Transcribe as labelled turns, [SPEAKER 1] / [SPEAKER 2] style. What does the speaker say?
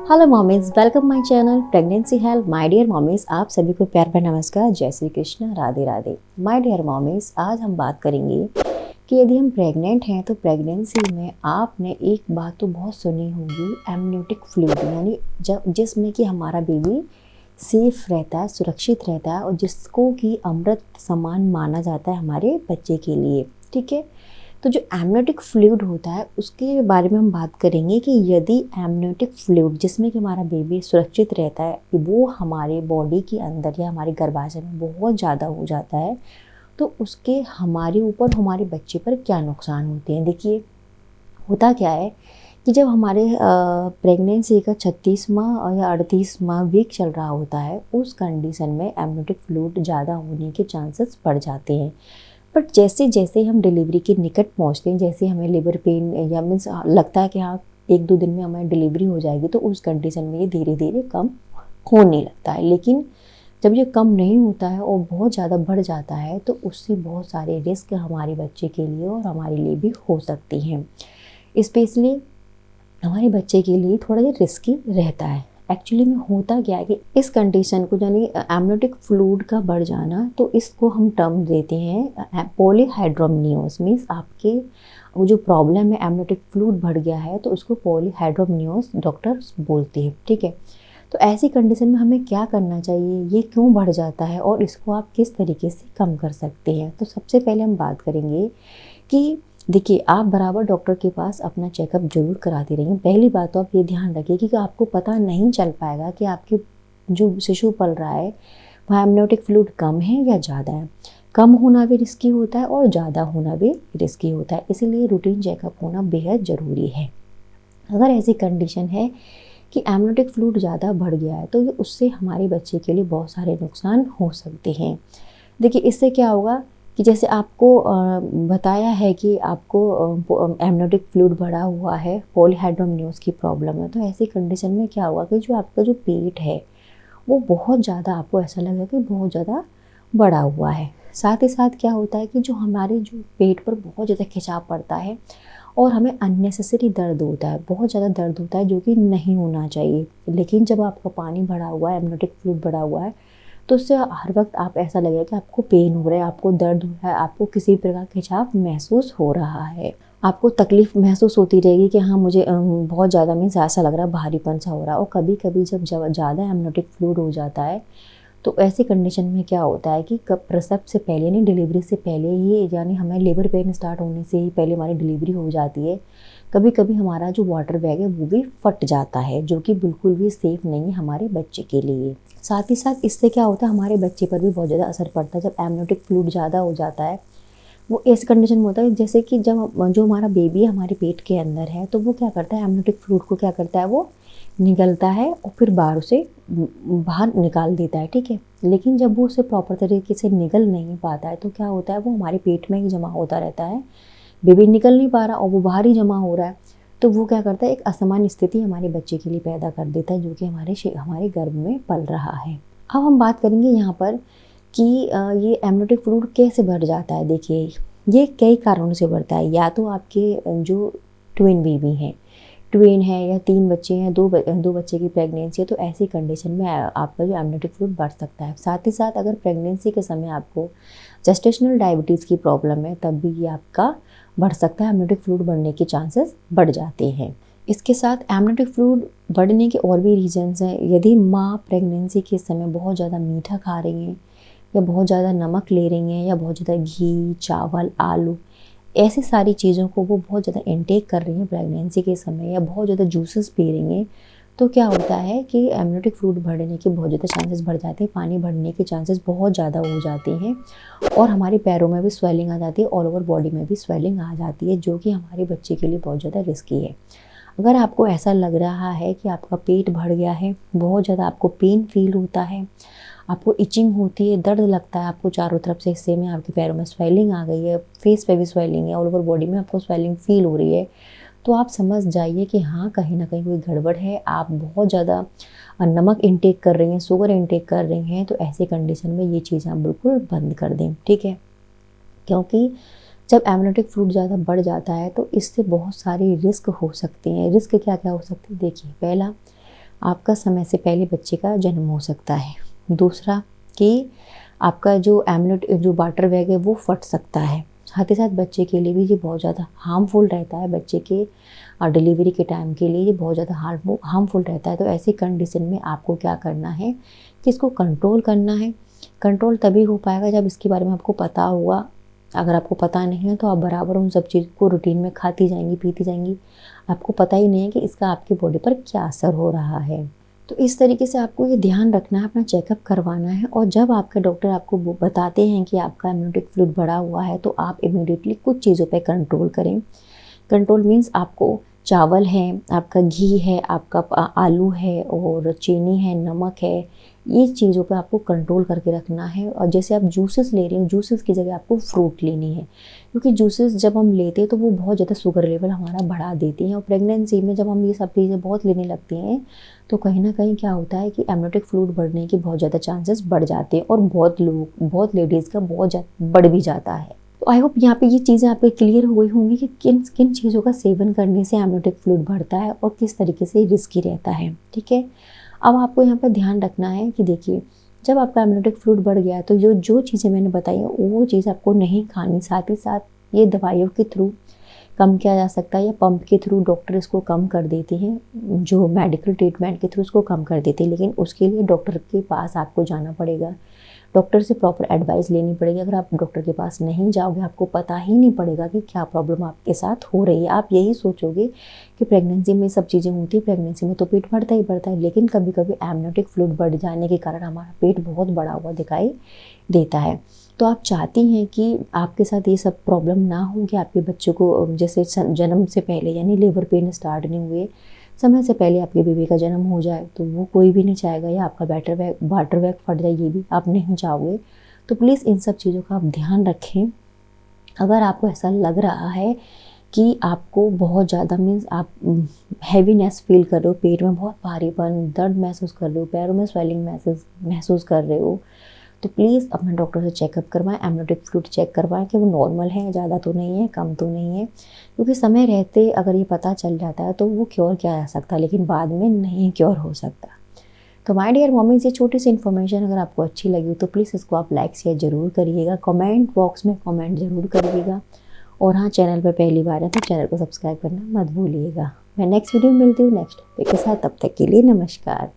[SPEAKER 1] Hello mommies, welcome my channel pregnancy health. My dear mommies, आप सभी को प्यार भरा नमस्कार, जय Shri Krishna, Radhe Radhe. My dear mommies, आज हम बात करेंगे कि यदि हम प्रेग्नेंट हैं तो प्रेगनेंसी में आपने एक बात तो बहुत सुनी होगी, एमनियोटिक फ्लूइड, यानी जब जिसमें कि हमारा बेबी सेफ रहता है, सुरक्षित रहता है और जिसको कि अमृत समान माना जाता है हमारे बच्चे के लिए। ठीक है, तो जो एमनियोटिक फ्लूइड होता है उसके बारे में हम बात करेंगे कि यदि एमनियोटिक फ्लूइड जिसमें कि हमारा बेबी सुरक्षित रहता है वो हमारे बॉडी के अंदर या हमारे गर्भाशय में बहुत ज़्यादा हो जाता है तो उसके हमारे ऊपर, हमारे बच्चे पर क्या नुकसान होते हैं। देखिए, होता क्या है कि जब हमारे प्रेगनेंसी का 36वां या 38वां वीक चल रहा होता है, उस कंडीशन में एमनियोटिक फ्लूइड ज़्यादा होने के चांसेस बढ़ जाते हैं। बट जैसे जैसे हम डिलीवरी के निकट पहुंचते हैं, जैसे हमें लेबर पेन या मीन्स लगता है कि हाँ एक दो दिन में हमें डिलीवरी हो जाएगी, तो उस कंडीशन में ये धीरे धीरे कम होने लगता है। लेकिन जब ये कम नहीं होता है और बहुत ज़्यादा बढ़ जाता है तो उससे बहुत सारे रिस्क हमारे बच्चे के लिए और हमारे लिए भी हो सकती हैं। स्पेशली हमारे बच्चे के लिए थोड़ा ये रिस्की रहता है। एक्चुअली में होता क्या है कि इस कंडीशन को, यानी एमनियोटिक फ्लूइड का बढ़ जाना, तो इसको हम टर्म देते हैं पॉलीहाइड्रोमनियोस। मीन्स आपके वो जो प्रॉब्लम है एमनियोटिक फ्लूइड बढ़ गया है तो उसको पॉलीहाइड्रोमनियोस डॉक्टर्स बोलते हैं। ठीक है, तो ऐसी कंडीशन में हमें क्या करना चाहिए, ये क्यों बढ़ जाता है और इसको आप किस तरीके से कम कर सकते हैं। तो सबसे पहले हम बात करेंगे कि देखिए, आप बराबर डॉक्टर के पास अपना चेकअप जरूर कराते रहिए। पहली बात तो आप ये ध्यान रखिए कि आपको पता नहीं चल पाएगा कि आपके जो शिशु पल रहा है वहाँ एमनियोटिक फ्लूइड कम है या ज़्यादा है। कम होना भी रिस्की होता है और ज़्यादा होना भी रिस्की होता है, इसीलिए रूटीन चेकअप होना बेहद ज़रूरी है। अगर ऐसी कंडीशन है कि एमनियोटिक फ्लूइड ज़्यादा बढ़ गया है तो ये उससे हमारे बच्चे के लिए बहुत सारे नुकसान हो सकते हैं। देखिए, इससे क्या होगा कि जैसे आपको बताया है कि आपको एमनियोटिक फ्लूइड बढ़ा हुआ है, पॉलीहाइड्रोमनियोस की प्रॉब्लम है, तो ऐसी कंडीशन में क्या होगा कि जो आपका जो पेट है वो बहुत ज़्यादा, आपको ऐसा लगेगा कि बहुत ज़्यादा बढ़ा हुआ है। साथ ही साथ क्या होता है कि जो हमारे जो पेट पर बहुत ज़्यादा खिंचाव पड़ता है और हमें अननेसेसरी दर्द होता है, बहुत ज़्यादा दर्द होता है जो कि नहीं होना चाहिए। लेकिन जब आपका पानी बढ़ा हुआ है, एमनियोटिक फ्लूइड बढ़ा हुआ है, तो उससे हर वक्त आप ऐसा लगेगा कि आपको पेन हो रहा है, आपको दर्द हो रहा है, आपको किसी प्रकार का खिंचाव महसूस हो रहा है, आपको तकलीफ महसूस होती रहेगी कि हाँ मुझे बहुत ज़्यादा मीन्स ऐसा लग रहा है, भारीपन सा हो रहा है। और कभी कभी जब ज़्यादा एमनियोटिक फ्लूइड हो जाता है तो ऐसी कंडीशन में क्या होता है कि कब प्रसव से पहले, नहीं डिलीवरी से पहले ही, यानी हमें लेबर पेन स्टार्ट होने से ही पहले हमारी डिलीवरी हो जाती है। कभी कभी हमारा जो वाटर बैग है वो भी फट जाता है, जो कि बिल्कुल भी सेफ़ नहीं है हमारे बच्चे के लिए। साथ ही साथ इससे क्या होता है, हमारे बच्चे पर भी बहुत ज़्यादा असर पड़ता है। जब एमनियोटिक फ्लूइड ज़्यादा हो जाता है, वो इस कंडीशन में होता है जैसे कि जब जो हमारा बेबी हमारे पेट के अंदर है तो वो क्या करता है, एमनियोटिक फ्लूइड को क्या करता है, वो निगलता है और फिर बाहर उसे बाहर निकाल देता है। ठीक है, लेकिन जब वो उसे प्रॉपर तरीके से निगल नहीं पाता है तो क्या होता है, वो हमारे पेट में ही जमा होता रहता है, बेबी निकल नहीं पा रहा और वो बाहर ही जमा हो रहा है। तो वो क्या करता है, एक असामान्य स्थिति हमारे बच्चे के लिए पैदा कर देता है जो कि हमारे गर्भ में पल रहा है। अब हम बात करेंगे यहाँ पर कि ये एमनियोटिक फ्लूइड कैसे बढ़ जाता है। देखिए, ये कई कारणों से बढ़ता है। या तो आपके जो ट्विन बेबी हैं, ट्विन है या 3 बच्चे हैं, दो बच्चे की प्रेगनेंसी है, तो ऐसी कंडीशन में आपका जो एमनियोटिक फ्लूइड बढ़ सकता है। साथ ही साथ अगर प्रेगनेंसी के समय आपको जेस्टेशनल डायबिटीज़ की प्रॉब्लम है तब भी ये आपका बढ़ सकता है, एमनियोटिक फ्लूइड बढ़ने के चांसेस बढ़ जाते हैं। इसके साथ एमनियोटिक फ्लूइड बढ़ने के और भी रीजंस हैं। यदि माँ प्रेगनेंसी के समय बहुत ज़्यादा मीठा खा रही हैं या बहुत ज़्यादा नमक ले रही हैं या बहुत ज़्यादा घी, चावल, आलू, ऐसी सारी चीज़ों को वो बहुत ज़्यादा इनटेक कर रही हैं प्रेगनेंसी के समय, या बहुत ज़्यादा जूसेस पी रही हैं, तो क्या होता है कि एमनियोटिक फ्लूइड बढ़ने के बहुत ज़्यादा चांसेस बढ़ जाते हैं। पानी बढ़ने के चांसेस बहुत ज़्यादा हो जाते हैं और हमारे पैरों में भी स्वेलिंग आ जाती है, ऑल ओवर बॉडी में भी स्वेलिंग आ जाती है, जो कि हमारे बच्चे के लिए बहुत ज़्यादा रिस्की है। अगर आपको ऐसा लग रहा है कि आपका पेट बढ़ गया है, बहुत ज़्यादा आपको पेन फील होता है, आपको इचिंग होती है, दर्द लगता है आपको चारों तरफ से, हिस्से में आपके पैरों में स्वेलिंग आ गई है, फेस पे भी स्वेलिंग है, ऑल ओवर बॉडी में आपको स्वेलिंग फील हो रही है, तो आप समझ जाइए कि हाँ कहीं ना कहीं कोई गड़बड़ है। आप बहुत ज़्यादा नमक इंटेक कर रही हैं, शुगर इंटेक कर रही हैं, तो ऐसे कंडीशन में ये चीज़ आप बिल्कुल बंद कर दें। ठीक है, क्योंकि जब एमनियोटिक फ्लूइड ज़्यादा बढ़ जाता है तो इससे बहुत सारी रिस्क हो सकती हैं। रिस्क क्या क्या हो सकती है, देखिए, पहला, आपका समय से पहले बच्चे का जन्म हो सकता है। दूसरा कि आपका जो एमलेट जो वाटर बैग है वो फट सकता है। साथ ही साथ बच्चे के लिए भी ये बहुत ज़्यादा हार्मफुल रहता है, बच्चे के डिलीवरी के टाइम के लिए ये बहुत ज़्यादा हार्मफुल रहता है। तो ऐसी कंडीशन में आपको क्या करना है कि इसको कंट्रोल करना है। कंट्रोल तभी हो पाएगा जब इसके बारे में आपको पता होगा। अगर आपको पता नहीं है तो आप बराबर उन सब चीज़ को रूटीन में खाती जाएंगी, पीती जाएंगी, आपको पता ही नहीं है कि इसका आपकी बॉडी पर क्या असर हो रहा है। तो इस तरीके से आपको ये ध्यान रखना है, अपना चेकअप करवाना है। और जब आपके डॉक्टर आपको बताते हैं कि आपका इम्यूनिटी फ्लूइड बढ़ा हुआ है तो आप इमीडिएटली कुछ चीज़ों पे कंट्रोल करें। कंट्रोल मीन्स आपको चावल है, आपका घी है, आपका आलू है और चीनी है, नमक है, ये चीज़ों पे आपको कंट्रोल करके रखना है। और जैसे आप जूसेस ले रहे हो, जूसेस की जगह आपको फ्रूट लेनी है, क्योंकि जूसेस जब हम लेते हैं तो वो बहुत ज़्यादा शुगर लेवल हमारा बढ़ा देती हैं। और प्रेगनेंसी में जब हम ये सब चीज़ें बहुत लेने लगते हैं तो कहीं ना कहीं क्या होता है कि एमनियोटिक फ्लूइड बढ़ने के बहुत ज़्यादा चांसेस बढ़ जाते हैं और बहुत लेडीज़ का बहुत ज़्यादा बढ़ भी जाता है। तो आई होप यहाँ पे ये चीज़ें आपके क्लियर हो गई होंगी कि किन किन चीज़ों का सेवन करने से एमनियोटिक फ्लूइड बढ़ता है और किस तरीके से रिस्की रहता है। ठीक है, अब आपको यहाँ पर ध्यान रखना है कि देखिए, जब आपका एमनियोटिक फ्लूइड बढ़ गया है तो जो चीज़ें मैंने बताई हैं वो चीज़ आपको नहीं खानी। साथ ही साथ ये दवाइयों के थ्रू कम किया जा सकता है या पंप के थ्रू डॉक्टर इसको कम कर देते हैं, जो मेडिकल ट्रीटमेंट के थ्रू इसको कम कर देते हैं। लेकिन उसके लिए डॉक्टर के पास आपको जाना पड़ेगा, डॉक्टर से प्रॉपर एडवाइस लेनी पड़ेगी। अगर आप डॉक्टर के पास नहीं जाओगे आपको पता ही नहीं पड़ेगा कि क्या प्रॉब्लम आपके साथ हो रही है। आप यही सोचोगे कि प्रेगनेंसी में सब चीज़ें होती है, प्रेगनेंसी में तो पेट बढ़ता ही बढ़ता है, लेकिन कभी कभी एमनियोटिक फ्लूइड बढ़ जाने के कारण हमारा पेट बहुत बड़ा हुआ दिखाई देता है। तो आप चाहती हैं कि आपके साथ ये सब प्रॉब्लम ना हो, कि आपके बच्चों को जैसे जन्म से पहले यानी लेबर पेन स्टार्ट नहीं हुए, समय से पहले आपके बेबी का जन्म हो जाए, तो वो कोई भी नहीं चाहेगा। या आपका वाटर बैग फट जाए, ये भी आप नहीं चाहोगे। तो प्लीज़ इन सब चीज़ों का आप ध्यान रखें। अगर आपको ऐसा लग रहा है कि आपको बहुत ज़्यादा मीन्स आप हैवीनेस फील कर रहे हो, पेट में बहुत भारीपन, दर्द महसूस कर रहे हो, पैरों में स्वेलिंग महसूस कर रहे हो, तो प्लीज़ अपने डॉक्टर से चेकअप करवाएं, एमनियोटिक फ्लूइड चेक करवाएं कि वो नॉर्मल है, ज़्यादा तो नहीं है, कम तो नहीं है। क्योंकि समय रहते अगर ये पता चल जाता है तो वो क्योर किया जा सकता है, लेकिन बाद में नहीं क्योर हो सकता। तो माय डियर मम्मीज़, ये छोटी सी इन्फॉर्मेशन अगर आपको अच्छी लगी तो प्लीज़ इसको आप लाइक शेयर ज़रूर करिएगा, कमेंट बॉक्स में कमेंट ज़रूर करिएगा। और हाँ, चैनल पर पहली बार है तो चैनल को सब्सक्राइब करना मत भूलिएगा। मैं नेक्स्ट वीडियो में मिलती हूँ नेक्स्ट टॉपिक के साथ, तब तक के लिए नमस्कार।